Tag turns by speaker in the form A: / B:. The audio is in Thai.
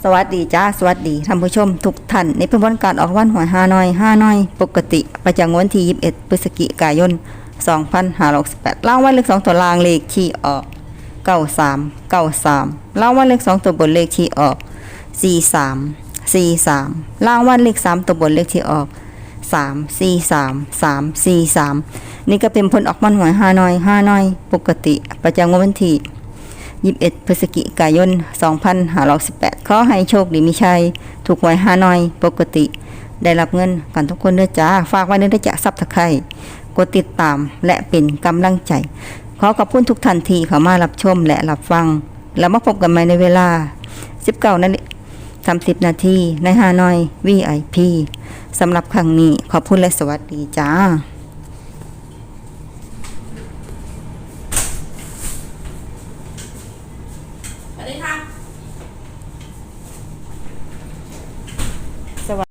A: สวัสดีจ้าสวัสดีท่านผู้ชมทุกท่านในเพื่อนการออกวันหวยฮานอยปกติประจำวันที่21พฤศจิกายน2568ล่างวันเลข2ตัวล่างเลขที่ออก93ล่างวันเลข2ตัวบนเลขที่ออก43ล่างวันเลข3ตัวบนเลขที่ออก343นี่ก็เป็นผลออกวันหวยฮานอยปกติประจำวันที่21พฤศจิกายน2518ขอให้โชคดีมีชัยถูกหวยฮานอยปกติได้รับเงินกันทุกคนเด้อจ้าฝากไว้เด้อจ้าซับสไครบ์กดติดตามและเป็นกำลังใจขอขอบคุณทุกท่านที่เข้ามารับชมและรับฟังแล้วมาพบกันใหม่ในเวลา 19:30 นาทีในฮานอย VIP สำหรับครั้งนี้ขอบคุณและสวัสดีจ้า